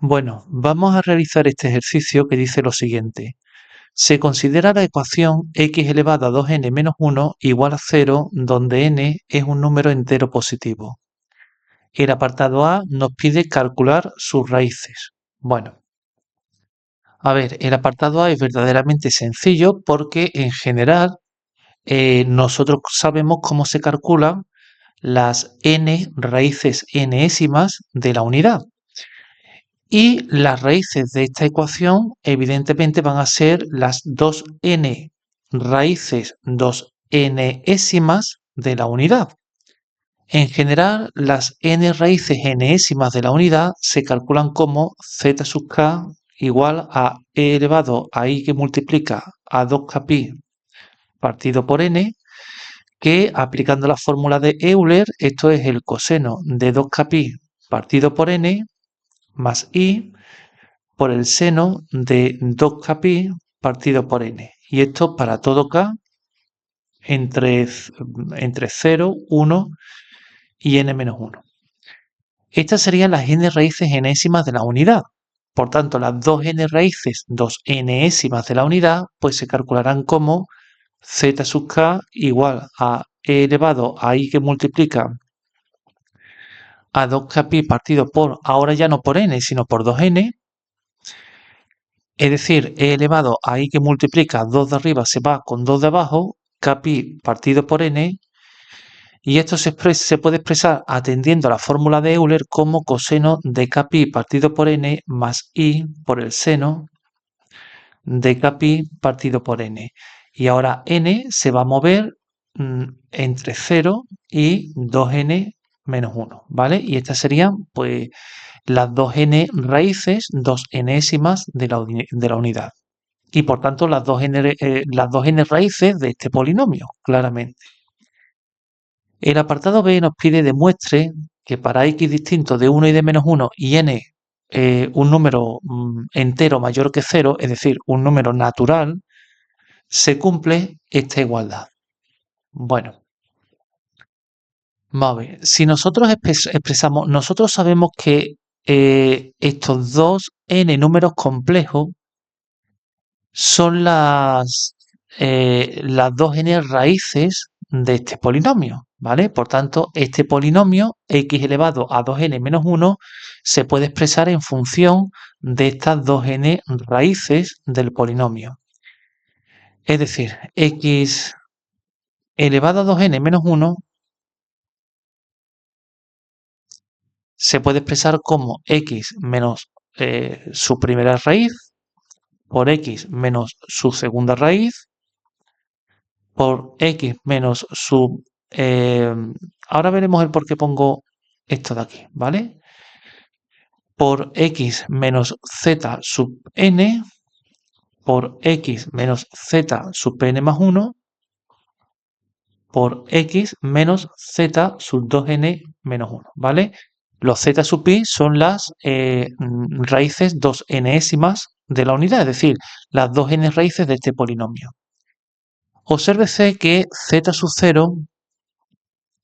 Bueno, vamos a realizar este ejercicio que dice lo siguiente. Se considera la ecuación x elevado a 2n menos 1 igual a 0, donde n es un número entero positivo. El apartado A nos pide calcular sus raíces. Bueno, a ver, el apartado A es verdaderamente sencillo porque en general nosotros sabemos cómo se calculan las n raíces enésimas de la unidad. Y las raíces de esta ecuación evidentemente van a ser las 2n raíces 2nésimas de la unidad. En general, las n raíces enésimas de la unidad se calculan como z sub k igual a e elevado a i que multiplica a 2kpi partido por n, que aplicando la fórmula de Euler, esto es el coseno de 2kpi partido por n más i por el seno de 2kpi partido por n. Y esto para todo k entre 0, 1 y n menos 1. Estas serían las n raíces enésimas de la unidad. Por tanto, las 2n raíces 2nésimas de la unidad pues se calcularán como z sub k igual a e elevado a i que multiplica a 2kpi partido por, ahora ya no por n, sino por 2n, es decir, e elevado a i que multiplica 2 de arriba se va con 2 de abajo, kpi partido por n, y esto se puede expresar atendiendo a la fórmula de Euler como coseno de kpi partido por n más i por el seno de kpi partido por n. Y ahora n se va a mover entre 0 y 2n menos 1, ¿vale? Y estas serían, pues, las 2n raíces 2nésimas de la unidad. Y por tanto las 2n raíces de este polinomio, claramente. El apartado B nos pide demuestre que para x distinto de 1 y de menos 1 y n un número entero mayor que 0, es decir, un número natural, se cumple esta igualdad. Bueno, vamos a ver, si nosotros expresamos, nosotros sabemos que estos dos n números complejos son las 2n raíces de este polinomio, ¿vale? Por tanto, este polinomio x elevado a 2n menos 1 se puede expresar en función de estas 2n raíces del polinomio. Es decir, x elevado a 2n menos 1 se puede expresar como x menos su primera raíz por x menos su segunda raíz por x menos su... ahora veremos el por qué pongo esto de aquí, ¿vale? Por x menos z sub n por x menos z sub n más 1 por x menos z sub 2n menos 1, ¿vale? Los z sub i son las raíces 2nésimas de la unidad, es decir, las 2n raíces de este polinomio. Obsérvese que z sub 0,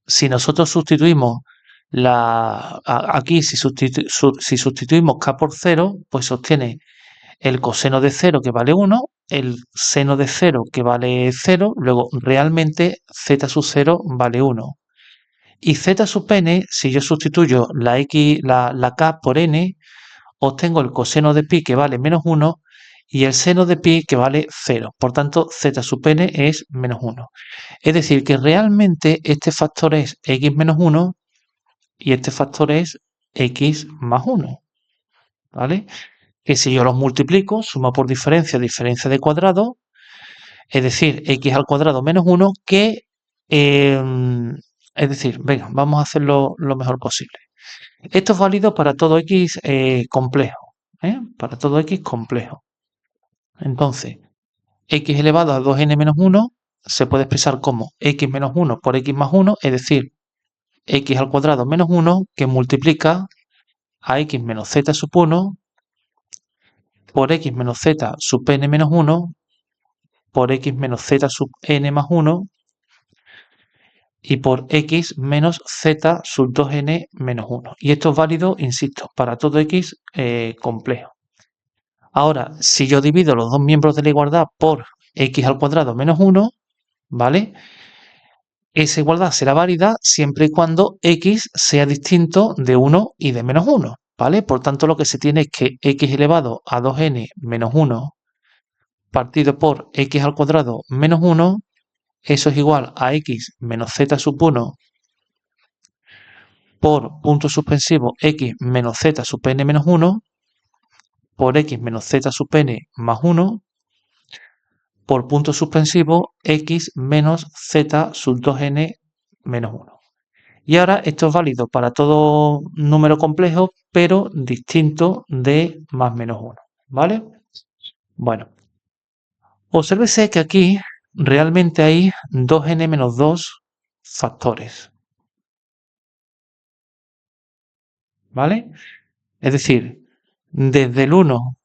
si nosotros sustituimos aquí, si sustituimos k por 0, pues obtiene el coseno de 0 que vale 1, el seno de 0 que vale 0, luego realmente z sub 0 vale 1. Y z sub n, si yo sustituyo la k por n, obtengo el coseno de pi que vale menos 1 y el seno de pi que vale 0. Por tanto, z sub n es menos 1. Es decir, que realmente este factor es x menos 1 y este factor es x más 1. ¿Vale? Que si yo los multiplico, suma por diferencia, diferencia de cuadrado, es decir, x al cuadrado menos 1, que... es decir, venga, vamos a hacerlo lo mejor posible. Esto es válido para todo x complejo, para todo x complejo. Entonces, x elevado a 2n menos 1 se puede expresar como x menos 1 por x más 1, es decir, x al cuadrado menos 1 que multiplica a x menos z sub 1 por x menos z sub n menos 1 por x menos z sub n más 1 y por x menos z sub 2n menos 1. Y esto es válido, insisto, para todo x complejo. Ahora, si yo divido los dos miembros de la igualdad por x al cuadrado menos 1, ¿vale? Esa igualdad será válida siempre y cuando x sea distinto de 1 y de menos 1, ¿vale? Por tanto, lo que se tiene es que x elevado a 2n menos 1 partido por x al cuadrado menos 1, eso es igual a x menos z sub 1 por punto suspensivo x menos z sub n menos 1 por x menos z sub n más 1 por punto suspensivo x menos z sub 2n menos 1. Y ahora esto es válido para todo número complejo, pero distinto de más menos 1, ¿vale? Bueno, obsérvese que aquí realmente hay 2n menos 2 factores, ¿vale? Es decir, desde el 1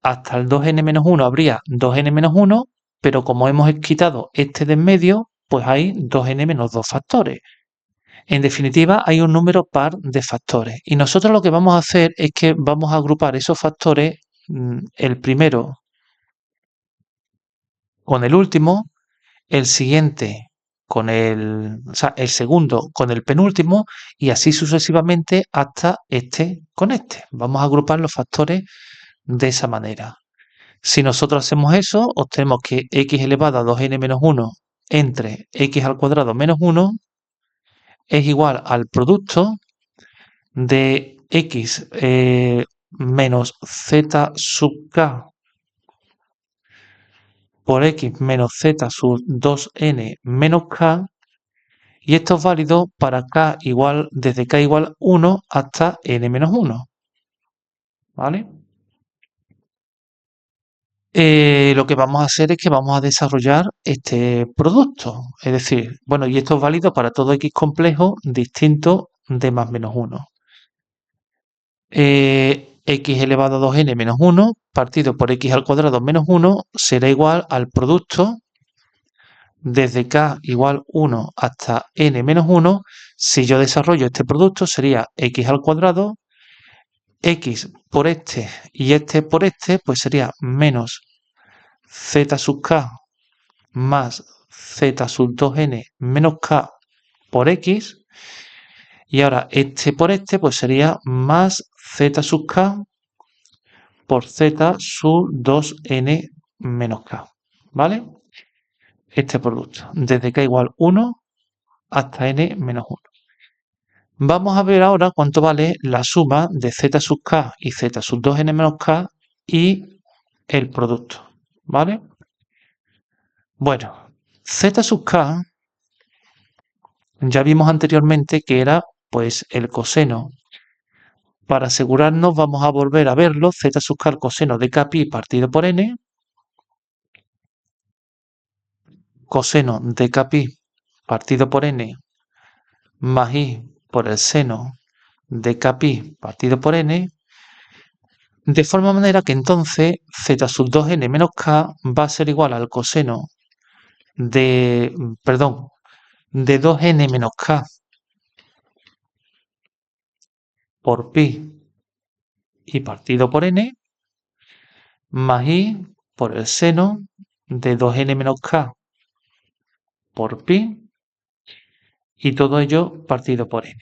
hasta el 2n menos 1 habría 2n menos 1, pero como hemos quitado este de en medio, pues hay 2n menos 2 factores. En definitiva, hay un número par de factores. Y nosotros lo que vamos a hacer es que vamos a agrupar esos factores, el primero con el último, el siguiente con el segundo con el penúltimo y así sucesivamente hasta este con este. Vamos a agrupar los factores de esa manera. Si nosotros hacemos eso, obtenemos que x elevado a 2n menos 1 entre x al cuadrado menos 1 es igual al producto de x menos z sub k por x menos z sub 2n menos k, y esto es válido para k igual, desde k igual 1 hasta n menos 1, ¿vale? Lo que vamos a hacer es que vamos a desarrollar este producto, es decir, bueno, y esto es válido para todo x complejo distinto de más menos 1. X elevado a 2n menos 1 partido por x al cuadrado menos 1 será igual al producto desde k igual 1 hasta n menos 1. Si yo desarrollo este producto sería x al cuadrado, x por este y este por este, pues sería menos z sub k más z sub 2n menos k por x. Y ahora este por este, pues sería más z sub k por z sub 2n menos k, ¿vale? Este producto, desde k igual 1 hasta n menos 1. Vamos a ver ahora cuánto vale la suma de z sub k y z sub 2n menos k y el producto, ¿vale? Bueno, z sub k ya vimos anteriormente que era pues el coseno. Para asegurarnos vamos a volver a verlo, z sub k al coseno de kpi partido por n, coseno de kpi partido por n más i por el seno de kpi partido por n, de forma manera que entonces z sub 2n menos k va a ser igual al coseno de, perdón, de 2n menos k por pi y partido por n más i por el seno de 2n menos k por pi y todo ello partido por n.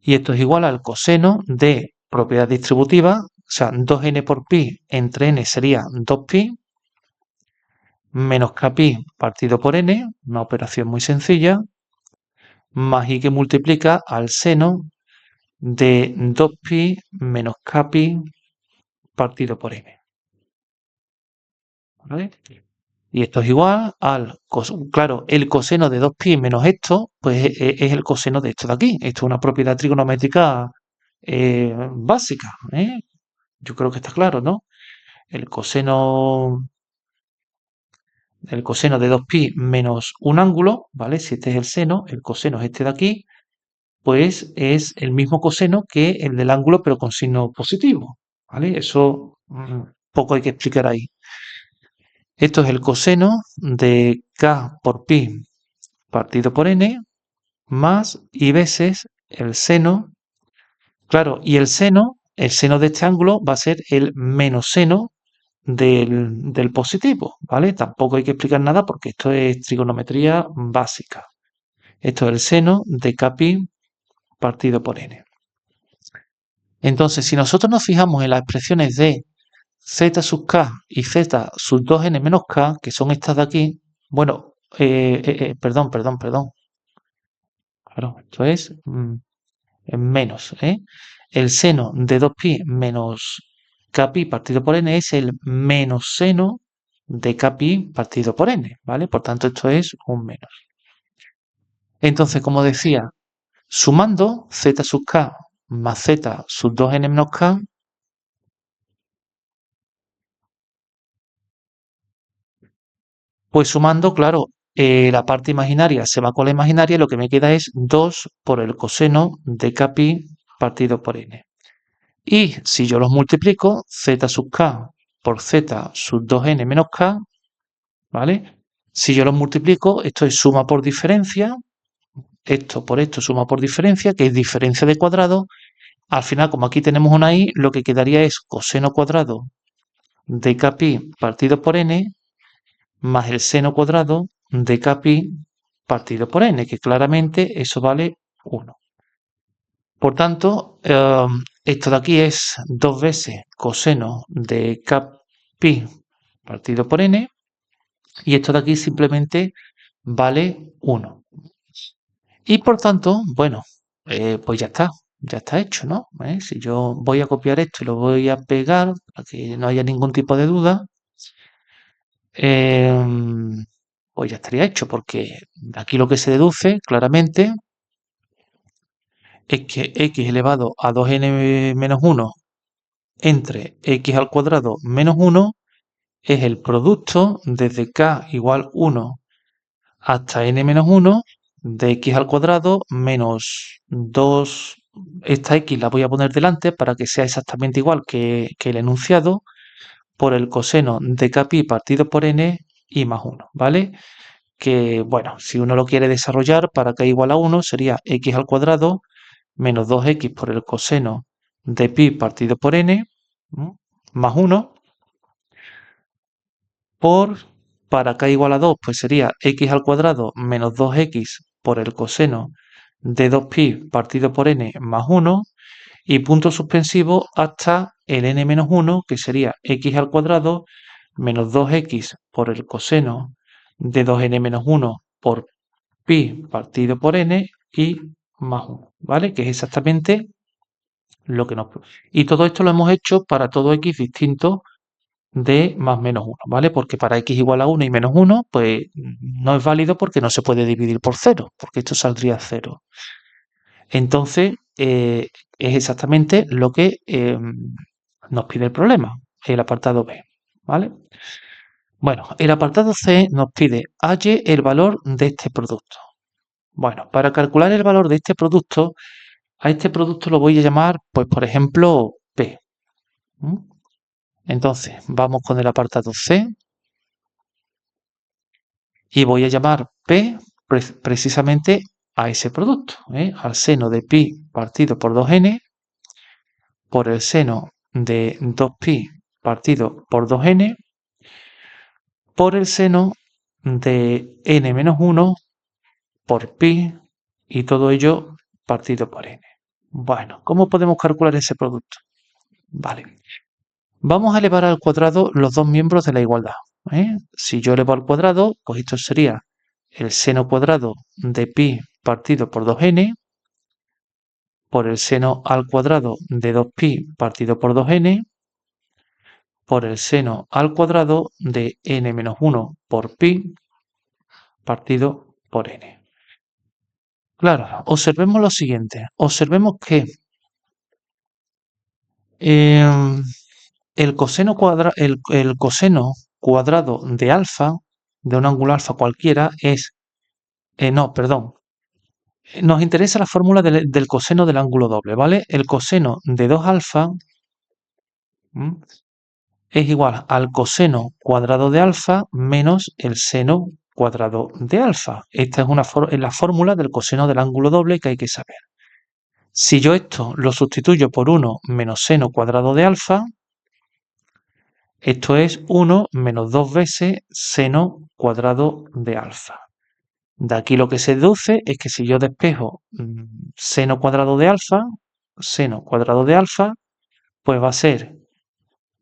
Y esto es igual al coseno de propiedad distributiva, o sea, 2n por pi entre n sería 2pi, menos kpi partido por n, una operación muy sencilla, más i que multiplica al seno de 2pi menos kpi partido por n. ¿Vale? Y esto es igual al, claro, el coseno de 2pi menos esto, pues es el coseno de esto de aquí. Esto es una propiedad trigonométrica básica, ¿eh? Yo creo que está claro, ¿no? El coseno, el coseno de 2pi menos un ángulo, ¿vale? Si este es el seno, el coseno es este de aquí, pues es el mismo coseno que el del ángulo, pero con signo positivo, ¿vale? Eso poco hay que explicar ahí. Esto es el coseno de k por pi partido por n, más y veces el seno. Claro, y el seno de este ángulo va a ser el menos seno del positivo, ¿vale? Tampoco hay que explicar nada porque esto es trigonometría básica. Esto es el seno de kpi partido por n. Entonces, si nosotros nos fijamos en las expresiones de z sub k y z sub 2n menos k, que son estas de aquí, bueno, perdón. Claro, esto es menos, ¿eh? El seno de 2pi menos kpi partido por n es el menos seno de kpi partido por n, ¿vale? Por tanto, esto es un menos. Entonces, como decía, sumando z sub k más z sub 2n menos k, pues sumando, claro, la parte imaginaria se va con la imaginaria y lo que me queda es 2 por el coseno de kpi partido por n. Y si yo los multiplico, z sub k por z sub 2n menos k, ¿vale? Si yo los multiplico, esto es suma por diferencia, esto por esto suma por diferencia, que es diferencia de cuadrado. Al final, como aquí tenemos una i, lo que quedaría es coseno cuadrado de kpi partido por n más el seno cuadrado de kpi partido por n, que claramente eso vale 1. Por tanto, esto de aquí es 2 veces coseno de kpi partido por n y esto de aquí simplemente vale 1. Y por tanto, bueno, pues ya está hecho, ¿no? Si yo voy a copiar esto y lo voy a pegar para que no haya ningún tipo de duda, pues ya estaría hecho, porque aquí lo que se deduce claramente es que x elevado a 2n menos 1 entre x al cuadrado menos 1 es el producto desde k igual 1 hasta n menos 1 de x al cuadrado menos 2. Esta x la voy a poner delante para que sea exactamente igual que el enunciado por el coseno de kpi partido por n y más 1, ¿vale? Que, bueno, si uno lo quiere desarrollar para k igual a 1 sería x al cuadrado menos 2x por el coseno de pi partido por n más 1 por, para k igual a 2, pues sería x al cuadrado menos 2x por el coseno de 2pi partido por n más 1 y punto suspensivo hasta el n menos 1, que sería x al cuadrado menos 2x por el coseno de 2n menos 1 por pi partido por n y más 1, ¿vale? Que es exactamente lo que nos... Y todo esto lo hemos hecho para todo x distinto de más menos 1, ¿vale? Porque para x igual a 1 y menos 1, pues no es válido porque no se puede dividir por 0, porque esto saldría 0. Entonces, es exactamente lo que nos pide el problema, el apartado B, ¿vale? Bueno, el apartado C nos pide halle el valor de este producto. Bueno, para calcular el valor de este producto, a este producto lo voy a llamar, pues por ejemplo, P. Entonces, vamos con el apartado C y voy a llamar P precisamente a ese producto, al seno de pi partido por 2n por el seno de 2pi partido por 2n por el seno de n menos 1 por pi y todo ello partido por n. Bueno, ¿cómo podemos calcular ese producto? Vale. Vamos a elevar al cuadrado los dos miembros de la igualdad. Si yo elevo al cuadrado, pues esto sería el seno cuadrado de pi partido por 2n por el seno al cuadrado de 2pi partido por 2n por el seno al cuadrado de n menos 1 por pi partido por n. Claro, observemos lo siguiente. Observemos que el coseno cuadrado de alfa, de un ángulo alfa cualquiera, es... no, perdón. Nos interesa la fórmula del coseno del ángulo doble, ¿vale? El coseno de 2 alfa es igual al coseno cuadrado de alfa menos el seno cuadrado de alfa. Esta es la fórmula del coseno del ángulo doble que hay que saber. Si yo esto lo sustituyo por 1 menos seno cuadrado de alfa, esto es 1 menos 2 veces seno cuadrado de alfa. De aquí lo que se deduce es que si yo despejo seno cuadrado de alfa, pues va a ser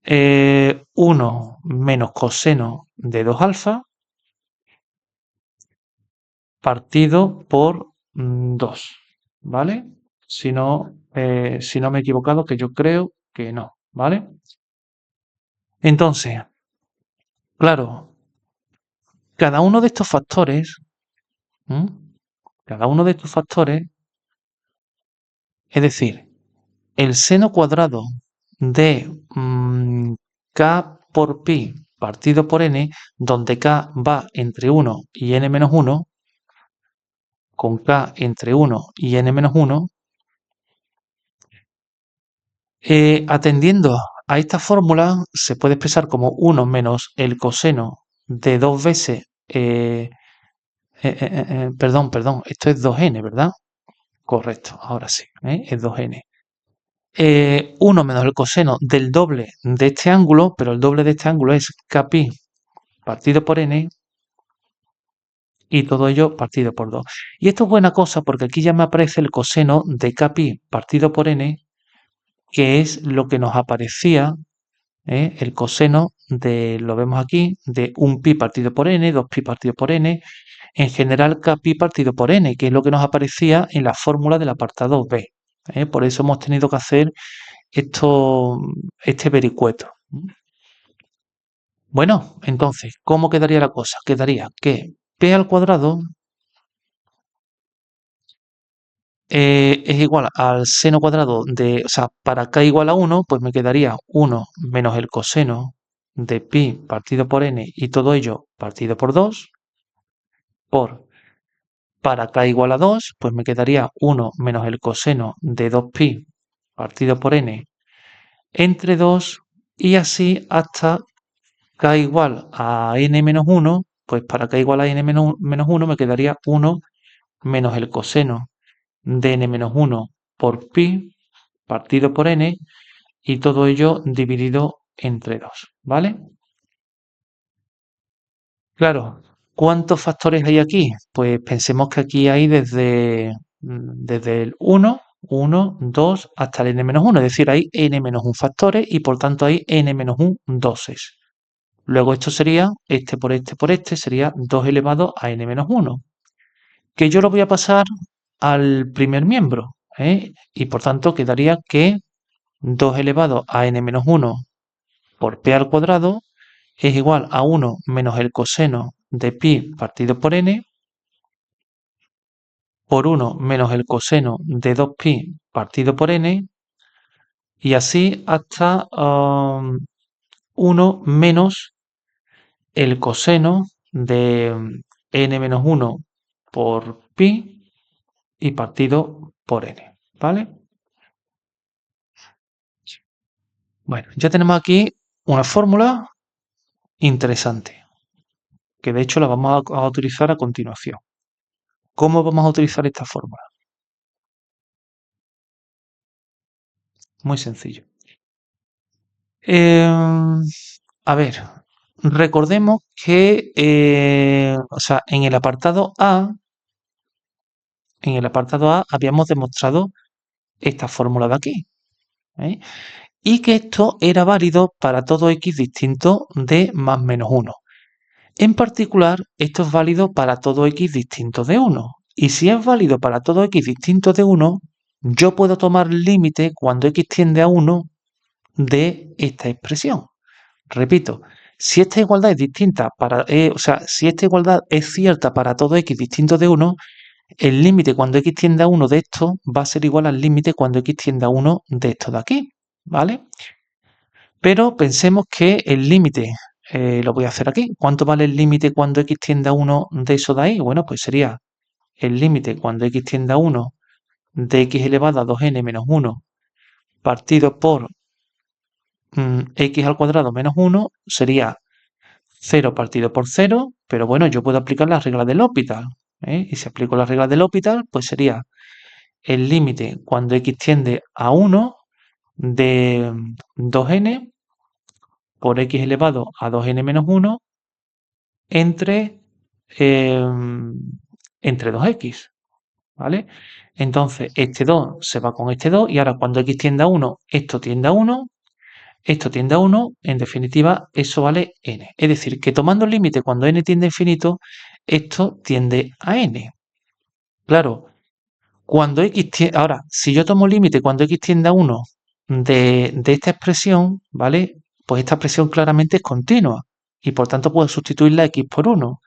1 menos coseno de 2 alfa partido por 2, ¿vale? Si no me he equivocado, que yo creo que no, ¿vale? Entonces, claro, cada uno de estos factores, ¿m? cada uno de estos factores, es decir, el seno cuadrado de k por pi partido por n, donde k va entre 1 y n menos 1, con k entre 1 y n menos 1, atendiendo a esta fórmula se puede expresar como 1 menos el coseno de 2 veces, perdón, esto es 2n, ¿verdad? Correcto, ahora sí, es 2n. 1 menos el coseno del doble de este ángulo, pero el doble de este ángulo es kpi partido por n, y todo ello partido por 2. Y esto es buena cosa porque aquí ya me aparece el coseno de kpi partido por n, que es lo que nos aparecía, el coseno de, lo vemos aquí, de 1 pi partido por n, 2 pi partido por n, en general kpi partido por n, que es lo que nos aparecía en la fórmula del apartado B. Por eso hemos tenido que hacer este vericueto. Bueno, entonces, ¿cómo quedaría la cosa? Quedaría que p al cuadrado es igual al seno cuadrado de, o sea, para k igual a 1, pues me quedaría 1 menos el coseno de pi partido por n y todo ello partido por 2, por para k igual a 2, pues me quedaría 1 menos el coseno de 2pi partido por n entre 2 y así hasta k igual a n menos 1, pues para k igual a n menos 1 me quedaría 1 menos el coseno de n menos 1 por pi partido por n y todo ello dividido entre 2, ¿vale? Claro, ¿cuántos factores hay aquí? Pues pensemos que aquí hay desde el 1, 2 hasta el n-1, es decir, hay n-1 factores y por tanto hay n-1 doses. Luego esto sería, este por este por este, sería 2 elevado a n-1, que yo lo voy a pasar al primer miembro, y por tanto quedaría que 2 elevado a n-1 por p al cuadrado es igual a 1 menos el coseno de pi partido por n por 1 menos el coseno de 2pi partido por n y así hasta 1 menos el coseno de n menos 1 por pi y partido por n, ¿vale? Bueno, ya tenemos aquí una fórmula interesante, que de hecho la vamos a utilizar a continuación. ¿Cómo vamos a utilizar esta fórmula? Muy sencillo. A ver, recordemos que, o sea, en el apartado A habíamos demostrado esta fórmula de aquí, ¿eh? Y que esto era válido para todo x distinto de más menos 1. En particular, esto es válido para todo x distinto de 1. Y si es válido para todo x distinto de 1, yo puedo tomar límite cuando x tiende a 1 de esta expresión. Repito, si esta igualdad es distinta o sea, si esta igualdad es cierta para todo x distinto de 1, el límite cuando x tiende a 1 de esto va a ser igual al límite cuando x tiende a 1 de esto de aquí, ¿vale? Pero pensemos que el límite, lo voy a hacer aquí. ¿Cuánto vale el límite cuando x tiende a 1 de eso de ahí? Bueno, pues sería el límite cuando x tiende a 1 de x elevado a 2n menos 1 partido por x al cuadrado menos 1 sería 0 partido por 0, pero bueno, yo puedo aplicar la regla del L'Hopital, ¿eh? Y si aplico la regla del L'Hopital, pues sería el límite cuando x tiende a 1 de 2n por x elevado a 2n menos 1 entre, entre 2x, ¿vale? Entonces, este 2 se va con este 2 y ahora cuando x tiende a 1, esto tiende a 1, esto tiende a 1, en definitiva, eso vale n. Es decir, que tomando el límite cuando n tiende a infinito, esto tiende a n. Claro, cuando x tiende... Ahora, si yo tomo límite cuando x tiende a 1 de esta expresión, ¿vale? Pues esta expresión claramente es continua y por tanto puedo sustituir la x por 1.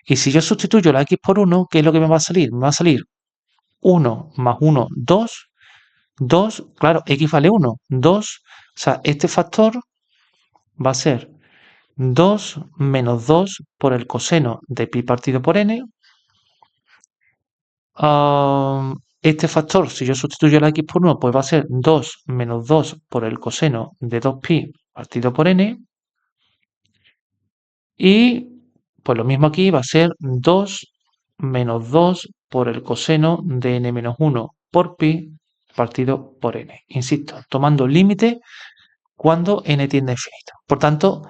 Y si yo sustituyo la x por 1, ¿qué es lo que me va a salir? Me va a salir 1 más 1, 2. 2, claro, x vale 1. 2, o sea, este factor va a ser 2 menos 2 por el coseno de pi partido por n. Este factor, si yo sustituyo la x por 1, pues va a ser 2 menos 2 por el coseno de 2pi partido por n. Y pues lo mismo aquí va a ser 2 menos 2 por el coseno de n menos 1 por pi partido por n. Insisto, tomando límite cuando n tiende a infinito. Por tanto,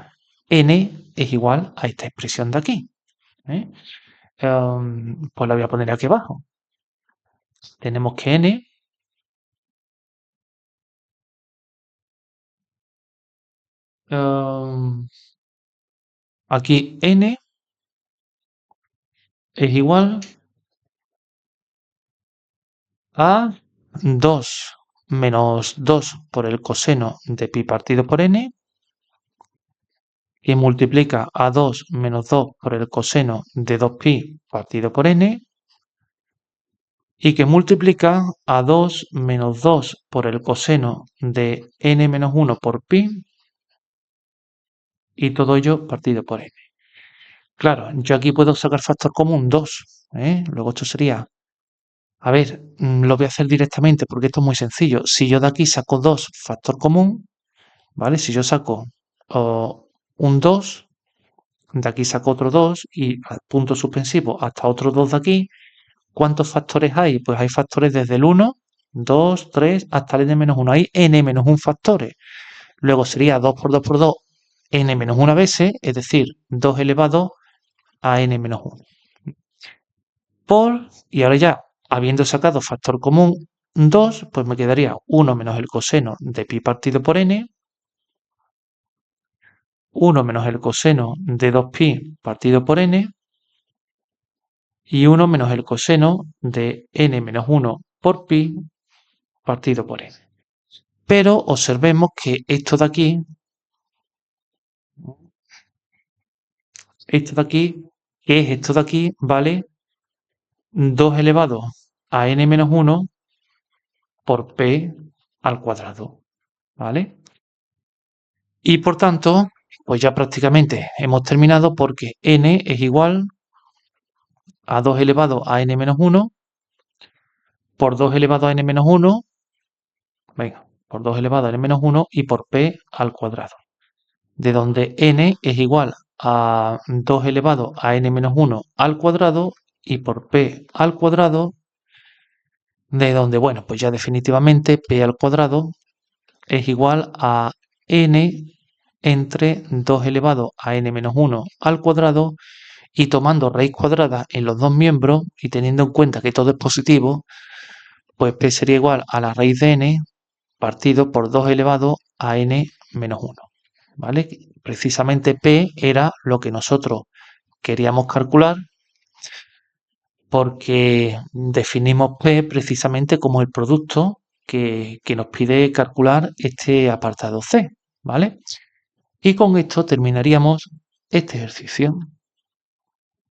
n es igual a esta expresión de aquí, ¿eh? Pues la voy a poner aquí abajo. Tenemos que n aquí n es igual a 2 menos 2 por el coseno de pi partido por n, que multiplica a 2 menos 2 por el coseno de 2pi partido por n, y que multiplica a 2 menos 2 por el coseno de n menos 1 por pi, y todo ello partido por n. Claro, yo aquí puedo sacar factor común 2, ¿eh? Luego esto sería... A ver, lo voy a hacer directamente porque esto es muy sencillo. Si yo de aquí saco 2 factor común, ¿vale? Si yo saco un 2, de aquí saco otro 2 y a punto suspensivo hasta otro 2 de aquí, ¿cuántos factores hay? Pues hay factores desde el 1, 2, 3 hasta el n-1. Hay n-1 factores. Luego sería 2 por 2 por 2, n-1 veces, es decir, 2 elevado a n-1. Y ahora ya, habiendo sacado factor común 2, pues me quedaría 1 menos el coseno de pi partido por n, 1 menos el coseno de 2pi partido por n, y 1 menos el coseno de n menos 1 por pi partido por n. Pero observemos que esto de aquí, ¿qué es esto de aquí? Vale 2 elevado a n menos 1 por p al cuadrado, ¿vale? Y por tanto, pues ya prácticamente hemos terminado porque n es igual a 2 elevado a n menos 1 por 2 elevado a n menos 1, venga, por 2 elevado a n menos 1 y por p al cuadrado, de donde n es igual a 2 elevado a n menos 1 al cuadrado y por p al cuadrado, de donde, bueno, pues ya definitivamente p al cuadrado es igual a n entre 2 elevado a n menos 1 al cuadrado, y tomando raíz cuadrada en los dos miembros y teniendo en cuenta que todo es positivo, pues p sería igual a la raíz de n partido por 2 elevado a n menos 1, ¿vale? Precisamente p era lo que nosotros queríamos calcular porque definimos p precisamente como el producto que nos pide calcular este apartado C, ¿vale? Y con esto terminaríamos este ejercicio.